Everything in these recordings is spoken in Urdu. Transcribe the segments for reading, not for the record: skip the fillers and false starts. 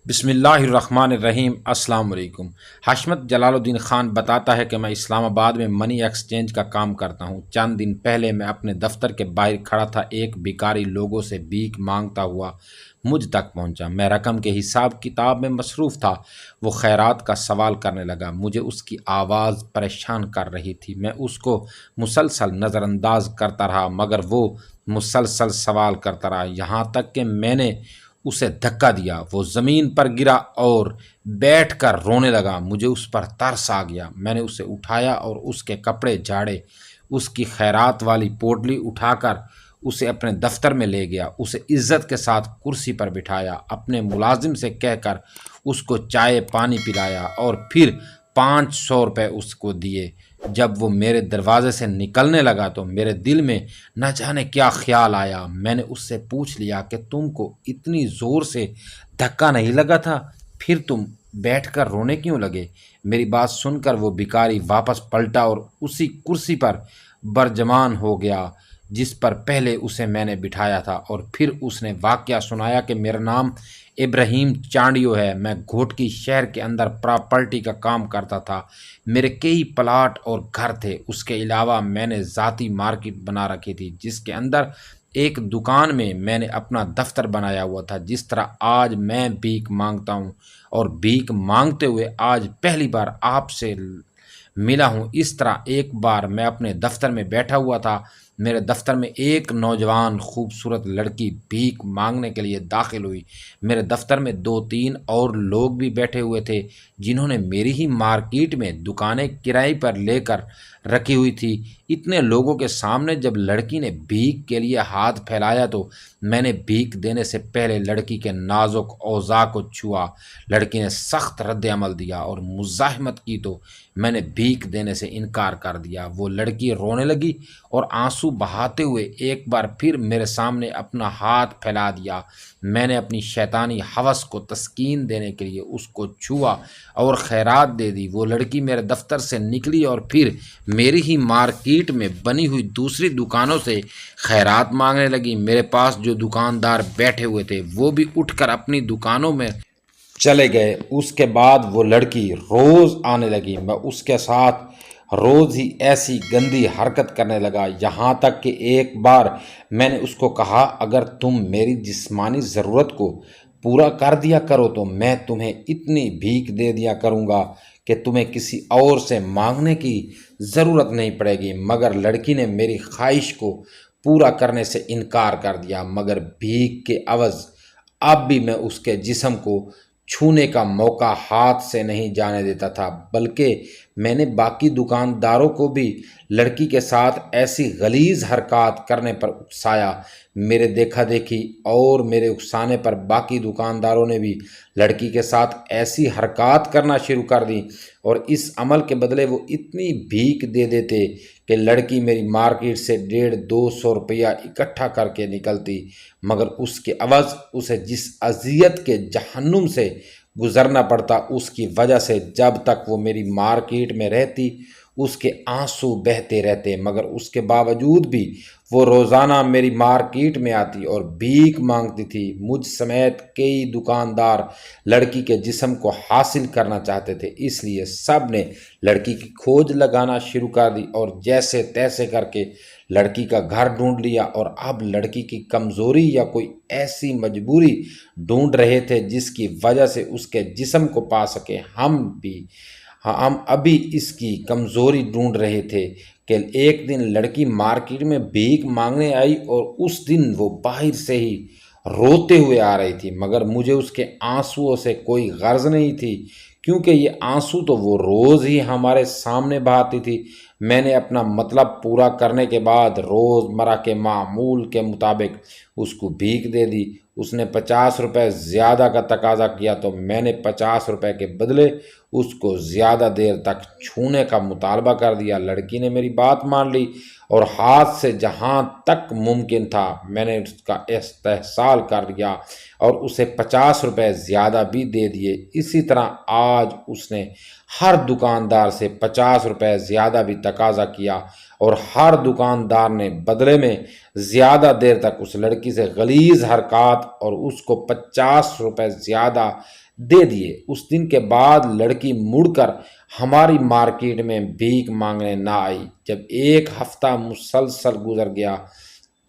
بسم اللہ الرحمن الرحیم۔ السلام علیکم۔ حشمت جلال الدین خان بتاتا ہے کہ میں اسلام آباد میں منی ایکسچینج کا کام کرتا ہوں۔ چند دن پہلے میں اپنے دفتر کے باہر کھڑا تھا، ایک بھکاری لوگوں سے بھیک مانگتا ہوا مجھ تک پہنچا۔ میں رقم کے حساب کتاب میں مصروف تھا، وہ خیرات کا سوال کرنے لگا۔ مجھے اس کی آواز پریشان کر رہی تھی۔ میں اس کو مسلسل نظر انداز کرتا رہا، مگر وہ مسلسل سوال کرتا رہا، یہاں تک کہ میں نے اسے دھکا دیا۔ وہ زمین پر گرا اور بیٹھ کر رونے لگا۔ مجھے اس پر ترس آ گیا۔ میں نے اسے اٹھایا اور اس کے کپڑے جھاڑے، اس کی خیرات والی پوٹلی اٹھا کر اسے اپنے دفتر میں لے گیا۔ اسے عزت کے ساتھ کرسی پر بٹھایا، اپنے ملازم سے کہہ کر اس کو چائے پانی پلایا اور پھر 500 روپے اس کو دیے۔ جب وہ میرے دروازے سے نکلنے لگا تو میرے دل میں نہ جانے کیا خیال آیا۔ میں نے اس سے پوچھ لیا کہ تم کو اتنی زور سے دھکا نہیں لگا تھا، پھر تم بیٹھ کر رونے کیوں لگے؟ میری بات سن کر وہ بھکاری واپس پلٹا اور اسی کرسی پر برجمان ہو گیا جس پر پہلے اسے میں نے بٹھایا تھا، اور پھر اس نے واقعہ سنایا کہ میرا نام ابراہیم چانڈیو ہے، میں گھوٹکی شہر کے اندر پراپرٹی کا کام کرتا تھا، میرے کئی پلاٹ اور گھر تھے، اس کے علاوہ میں نے ذاتی مارکیٹ بنا رکھی تھی جس کے اندر ایک دکان میں نے اپنا دفتر بنایا ہوا تھا۔ جس طرح آج میں بھیک مانگتا ہوں اور بھیک مانگتے ہوئے آج پہلی بار آپ سے ملا ہوں، اس طرح ایک بار میں اپنے دفتر میں بیٹھا ہوا تھا، میرے دفتر میں ایک نوجوان خوبصورت لڑکی بھیک مانگنے کے لیے داخل ہوئی۔ میرے دفتر میں 2-3 اور لوگ بھی بیٹھے ہوئے تھے جنہوں نے میری ہی مارکیٹ میں دکانیں کرائے پر لے کر رکھی ہوئی تھی۔ اتنے لوگوں کے سامنے جب لڑکی نے بھیک کے لیے ہاتھ پھیلایا تو میں نے بھیک دینے سے پہلے لڑکی کے نازک اوضاع کو چھوا۔ لڑکی نے سخت رد عمل دیا اور مزاحمت کی تو میں نے بھیک دینے سے انکار کر دیا۔ وہ لڑکی رونے لگی اور آنسو بہاتے ہوئے ایک بار پھر میرے سامنے اپنا ہاتھ پھیلا دیا۔ میں نے اپنی شیطانی ہوس کو تسکین دینے کے لیے اس کو چھوا اور خیرات دے دی۔ وہ لڑکی میرے دفتر سے نکلی اور پھر میری ہی مارکیٹ میں بنی ہوئی دوسری دکانوں سے خیرات مانگنے لگی۔ میرے پاس جو دکاندار بیٹھے ہوئے تھے وہ بھی اٹھ کر اپنی دکانوں میں چلے گئے۔ اس کے بعد وہ لڑکی روز آنے لگی، میں اس کے ساتھ روز ہی ایسی گندی حرکت کرنے لگا، یہاں تک کہ ایک بار میں نے اس کو کہا، اگر تم میری جسمانی ضرورت کو پورا کر دیا کرو تو میں تمہیں اتنی بھیک دے دیا کروں گا کہ تمہیں کسی اور سے مانگنے کی ضرورت نہیں پڑے گی، مگر لڑکی نے میری خواہش کو پورا کرنے سے انکار کر دیا۔ مگر بھیک کے عوض اب بھی میں اس کے جسم کو چھونے کا موقع ہاتھ سے نہیں جانے دیتا تھا، بلکہ میں نے باقی دکانداروں کو بھی لڑکی کے ساتھ ایسی غلیظ حرکات کرنے پر اکسایا۔ میرے دیکھا دیکھی اور میرے اکسانے پر باقی دکانداروں نے بھی لڑکی کے ساتھ ایسی حرکات کرنا شروع کر دی اور اس عمل کے بدلے وہ اتنی بھیک دے دیتے کہ لڑکی میری مارکیٹ سے 150-200 روپیہ اکٹھا کر کے نکلتی، مگر اس کے عوض اسے جس اذیت کے جہنم سے گزرنا پڑتا اس کی وجہ سے جب تک وہ میری مارکیٹ میں رہتی اس کے آنسو بہتے رہتے، مگر اس کے باوجود بھی وہ روزانہ میری مارکیٹ میں آتی اور بھیک مانگتی تھی۔ مجھ سمیت کئی دکاندار لڑکی کے جسم کو حاصل کرنا چاہتے تھے، اس لیے سب نے لڑکی کی کھوج لگانا شروع کر دی اور جیسے تیسے کر کے لڑکی کا گھر ڈھونڈ لیا، اور اب لڑکی کی کمزوری یا کوئی ایسی مجبوری ڈھونڈ رہے تھے جس کی وجہ سے اس کے جسم کو پا سکے۔ ہم ابھی اس کی کمزوری ڈھونڈ رہے تھے کہ ایک دن لڑکی مارکیٹ میں بھیک مانگنے آئی اور اس دن وہ باہر سے ہی روتے ہوئے آ رہی تھی، مگر مجھے اس کے آنسوؤں سے کوئی غرض نہیں تھی کیونکہ یہ آنسو تو وہ روز ہی ہمارے سامنے بہاتی تھی۔ میں نے اپنا مطلب پورا کرنے کے بعد روز مرہ کے معمول کے مطابق اس کو بھیک دے دی۔ اس نے 50 روپے زیادہ کا تقاضا کیا تو میں نے 50 روپے کے بدلے اس کو زیادہ دیر تک چھونے کا مطالبہ کر دیا۔ لڑکی نے میری بات مان لی اور ہاتھ سے جہاں تک ممکن تھا میں نے اس کا استحصال کر دیا اور اسے 50 روپے زیادہ بھی دے دیے۔ اسی طرح آج اس نے ہر دکاندار سے 50 روپے زیادہ بھی تقاضا کیا اور ہر دکاندار نے بدلے میں زیادہ دیر تک اس لڑکی سے غلیظ حرکات اور اس کو 50 روپے زیادہ دے دیے۔ اس دن کے بعد لڑکی مڑ کر ہماری مارکیٹ میں بھیک مانگنے نہ آئی۔ جب ایک ہفتہ مسلسل گزر گیا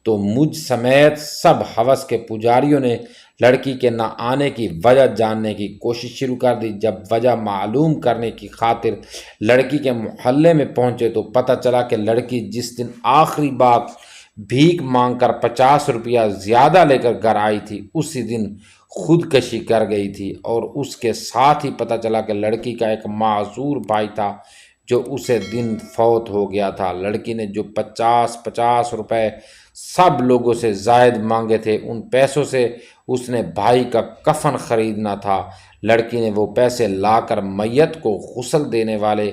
تو مجھ سمیت سب ہوس کے پجاریوں نے لڑکی کے نہ آنے کی وجہ جاننے کی کوشش شروع کر دی۔ جب وجہ معلوم کرنے کی خاطر لڑکی کے محلے میں پہنچے تو پتہ چلا کہ لڑکی جس دن آخری بار بھیک مانگ کر 50 روپیہ زیادہ لے کر گھر آئی تھی اسی دن خودکشی کر گئی تھی، اور اس کے ساتھ ہی پتہ چلا کہ لڑکی کا ایک معذور بھائی تھا جو اسے دن فوت ہو گیا تھا۔ لڑکی نے جو 50 روپے سب لوگوں سے زائد مانگے تھے، ان پیسوں سے اس نے بھائی کا کفن خریدنا تھا۔ لڑکی نے وہ پیسے لا کر میت کو غسل دینے والے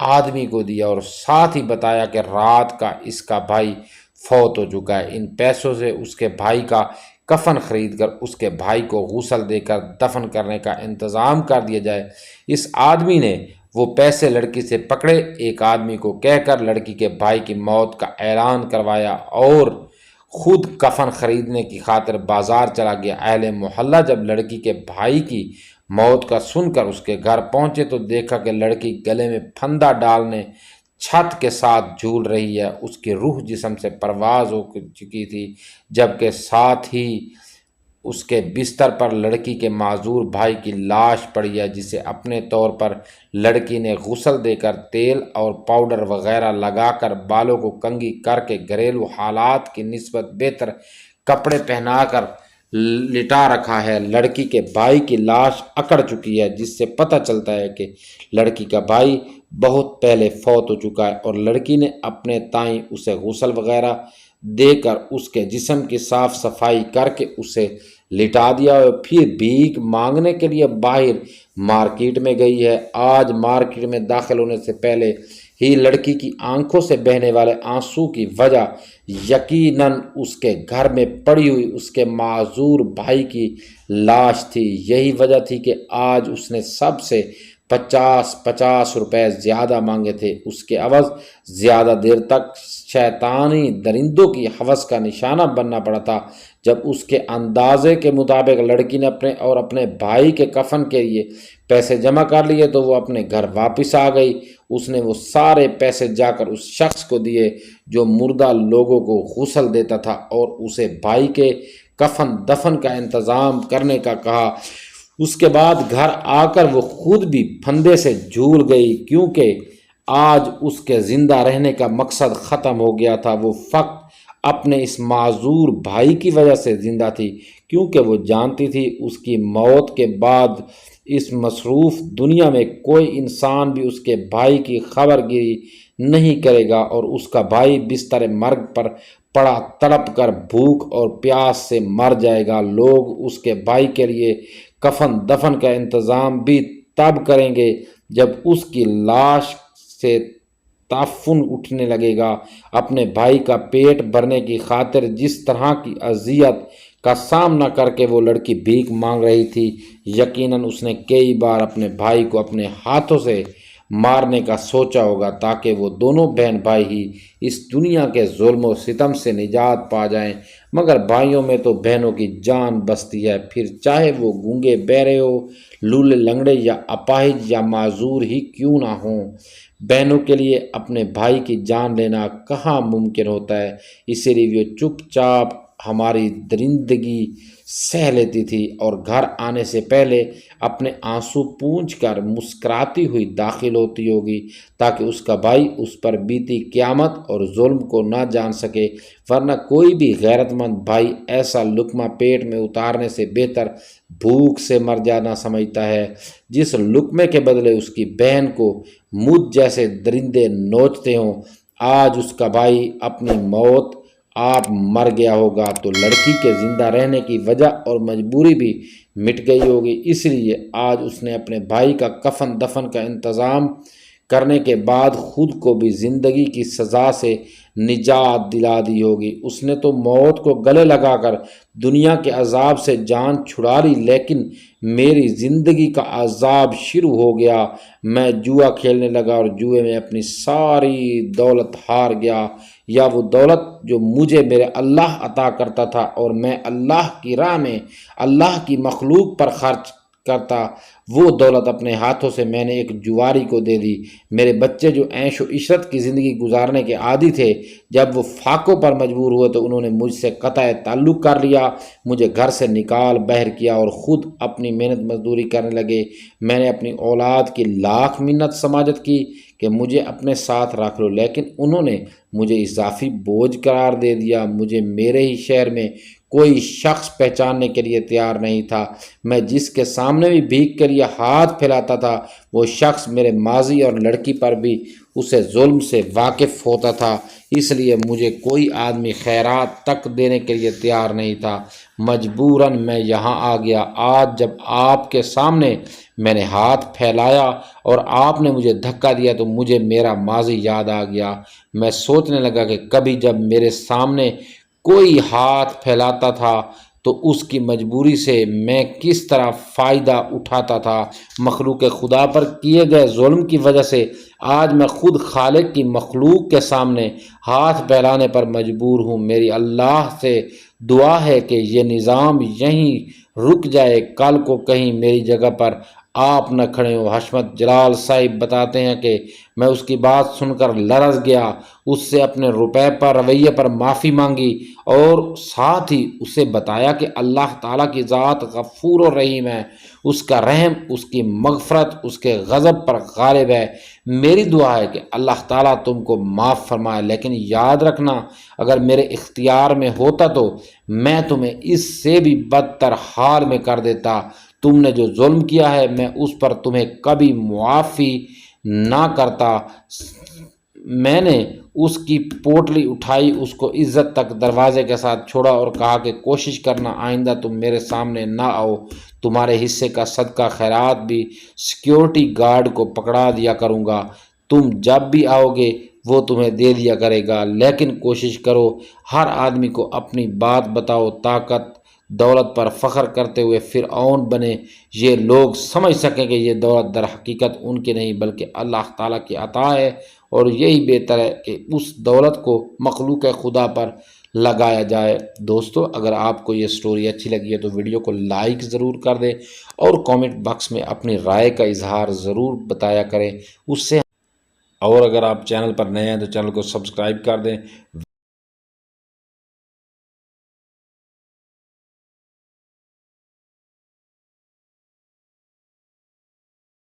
آدمی کو دیا اور ساتھ ہی بتایا کہ رات کا اس کا بھائی فوت ہو چکا ہے، ان پیسوں سے اس کے بھائی کا کفن خرید کر اس کے بھائی کو غسل دے کر دفن کرنے کا انتظام کر دیا جائے۔ اس آدمی نے وہ پیسے لڑکی سے پکڑے، ایک آدمی کو کہہ کر لڑکی کے بھائی کی موت کا اعلان کروایا اور خود کفن خریدنے کی خاطر بازار چلا گیا۔ اہل محلہ جب لڑکی کے بھائی کی موت کا سن کر اس کے گھر پہنچے تو دیکھا کہ لڑکی گلے میں پھندا ڈالنے چھت کے ساتھ جھول رہی ہے، اس کی روح جسم سے پرواز ہو چکی تھی، جبکہ ساتھ ہی اس کے بستر پر لڑکی کے معذور بھائی کی لاش پڑی ہے، جسے اپنے طور پر لڑکی نے غسل دے کر تیل اور پاؤڈر وغیرہ لگا کر بالوں کو کنگھی کر کے گھریلو حالات کی نسبت بہتر کپڑے پہنا کر لٹا رکھا ہے۔ لڑکی کے بھائی کی لاش اکڑ چکی ہے، جس سے پتہ چلتا ہے کہ لڑکی کا بھائی بہت پہلے فوت ہو چکا ہے، اور لڑکی نے اپنے تائیں اسے غسل وغیرہ دے کر اس کے جسم کی صاف صفائی کر کے اسے لٹا دیا اور پھر بھیک مانگنے کے لیے باہر مارکیٹ میں گئی ہے۔ آج مارکیٹ میں داخل ہونے سے پہلے ہی لڑکی کی آنکھوں سے بہنے والے آنسو کی وجہ یقیناً اس کے گھر میں پڑی ہوئی اس کے معذور بھائی کی لاش تھی۔ یہی وجہ تھی کہ آج اس نے سب سے 50 روپے زیادہ مانگے تھے۔ اس کے عوض زیادہ دیر تک شیطانی درندوں کی ہوس کا نشانہ بننا پڑا تھا۔ جب اس کے اندازے کے مطابق لڑکی نے اپنے بھائی کے کفن کے لیے پیسے جمع کر لیے تو وہ اپنے گھر واپس آ گئی۔ اس نے وہ سارے پیسے جا کر اس شخص کو دیے جو مردہ لوگوں کو غسل دیتا تھا اور اسے بھائی کے کفن دفن کا انتظام کرنے کا کہا۔ اس کے بعد گھر آ کر وہ خود بھی پھندے سے جھول گئی، کیونکہ آج اس کے زندہ رہنے کا مقصد ختم ہو گیا تھا۔ وہ فقط اپنے اس معذور بھائی کی وجہ سے زندہ تھی، کیونکہ وہ جانتی تھی اس کی موت کے بعد اس مصروف دنیا میں کوئی انسان بھی اس کے بھائی کی خبر گیری نہیں کرے گا، اور اس کا بھائی بستر مرگ پر پڑا تڑپ کر بھوک اور پیاس سے مر جائے گا۔ لوگ اس کے بھائی کے لیے کفن دفن کا انتظام بھی تب کریں گے جب اس کی لاش سے تعفن اٹھنے لگے گا۔ اپنے بھائی کا پیٹ بھرنے کی خاطر جس طرح کی اذیت کا سامنا کر کے وہ لڑکی بھیک مانگ رہی تھی، یقیناً اس نے کئی بار اپنے بھائی کو اپنے ہاتھوں سے مارنے کا سوچا ہوگا تاکہ وہ دونوں بہن بھائی ہی اس دنیا کے ظلم و ستم سے نجات پا جائیں، مگر بھائیوں میں تو بہنوں کی جان بستی ہے، پھر چاہے وہ گونگے بہرے ہو، لولے لنگڑے یا اپاہج یا معذور ہی کیوں نہ ہوں۔ بہنوں کے لیے اپنے بھائی کی جان لینا کہاں ممکن ہوتا ہے، اسی لیے وہ چپ چاپ ہماری درندگی سہ لیتی تھی اور گھر آنے سے پہلے اپنے آنسو پونچھ کر مسکراتی ہوئی داخل ہوتی ہوگی تاکہ اس کا بھائی اس پر بیتی قیامت اور ظلم کو نہ جان سکے، ورنہ کوئی بھی غیرت مند بھائی ایسا لقمہ پیٹ میں اتارنے سے بہتر بھوک سے مر جانا سمجھتا ہے جس لقمے کے بدلے اس کی بہن کو مجھ جیسے درندے نوچتے ہوں۔ آج اس کا بھائی اپنی موت آپ مر گیا ہوگا تو لڑکی کے زندہ رہنے کی وجہ اور مجبوری بھی مٹ گئی ہوگی، اس لیے آج اس نے اپنے بھائی کا کفن دفن کا انتظام کرنے کے بعد خود کو بھی زندگی کی سزا سے نجات دلا دی ہوگی۔ اس نے تو موت کو گلے لگا کر دنیا کے عذاب سے جان چھڑا لی، لیکن میری زندگی کا عذاب شروع ہو گیا۔ میں جوا کھیلنے لگا اور جوئے میں اپنی ساری دولت ہار گیا، یا وہ دولت جو مجھے میرے اللہ عطا کرتا تھا اور میں اللہ کی راہ میں اللہ کی مخلوق پر خرچ کرتا وہ دولت اپنے ہاتھوں سے میں نے ایک جواری کو دے دی۔ میرے بچے جو عیش و عشرت کی زندگی گزارنے کے عادی تھے، جب وہ فاقوں پر مجبور ہوئے تو انہوں نے مجھ سے قطع تعلق کر لیا، مجھے گھر سے نکال بہر کیا اور خود اپنی محنت مزدوری کرنے لگے۔ میں نے اپنی اولاد کی لاکھ منت سماجت کی کہ مجھے اپنے ساتھ رکھ لو، لیکن انہوں نے مجھے اضافی بوجھ قرار دے دیا۔ مجھے میرے ہی شہر میں کوئی شخص پہچاننے کے لیے تیار نہیں تھا۔ میں جس کے سامنے بھی بھیک کے لیے ہاتھ پھیلاتا تھا، وہ شخص میرے ماضی اور لڑکی پر بھی اسے ظلم سے واقف ہوتا تھا، اس لیے مجھے کوئی آدمی خیرات تک دینے کے لیے تیار نہیں تھا۔ مجبوراً میں یہاں آ گیا۔ آج جب آپ کے سامنے میں نے ہاتھ پھیلایا اور آپ نے مجھے دھکا دیا تو مجھے میرا ماضی یاد آ گیا۔ میں سوچنے لگا کہ کبھی جب میرے سامنے کوئی ہاتھ پھیلاتا تھا تو اس کی مجبوری سے میں کس طرح فائدہ اٹھاتا تھا۔ مخلوق خدا پر کیے گئے ظلم کی وجہ سے آج میں خود خالق کی مخلوق کے سامنے ہاتھ پھیلانے پر مجبور ہوں۔ میری اللہ سے دعا ہے کہ یہ نظام یہیں رک جائے، کل کو کہیں میری جگہ پر آپ نہ کھڑے ہوں۔ حشمت جلال صاحب بتاتے ہیں کہ میں اس کی بات سن کر لرز گیا، اس سے اپنے رویے پر معافی مانگی اور ساتھ ہی اسے بتایا کہ اللہ تعالیٰ کی ذات غفور و رحیم ہے، اس کا رحم، اس کی مغفرت اس کے غضب پر غالب ہے۔ میری دعا ہے کہ اللہ تعالیٰ تم کو معاف فرمائے، لیکن یاد رکھنا اگر میرے اختیار میں ہوتا تو میں تمہیں اس سے بھی بدتر حال میں کر دیتا۔ تم نے جو ظلم کیا ہے میں اس پر تمہیں کبھی معافی نہ کرتا۔ میں نے اس کی پوٹلی اٹھائی، اس کو عزت تک دروازے کے ساتھ چھوڑا اور کہا کہ کوشش کرنا آئندہ تم میرے سامنے نہ آؤ، تمہارے حصے کا صدقہ خیرات بھی سیکیورٹی گارڈ کو پکڑا دیا کروں گا، تم جب بھی آؤ گے وہ تمہیں دے دیا کرے گا، لیکن کوشش کرو ہر آدمی کو اپنی بات بتاؤ، طاقت دولت پر فخر کرتے ہوئے فرعون بنے، یہ لوگ سمجھ سکیں کہ یہ دولت در حقیقت ان کی نہیں بلکہ اللہ تعالیٰ کی عطا ہے، اور یہی بہتر ہے کہ اس دولت کو مخلوق خدا پر لگایا جائے۔ دوستو، اگر آپ کو یہ سٹوری اچھی لگی ہے تو ویڈیو کو لائک ضرور کر دیں اور کامنٹ باکس میں اپنی رائے کا اظہار ضرور بتایا کریں، اس سے اور اگر آپ چینل پر نئے ہیں تو چینل کو سبسکرائب کر دیں،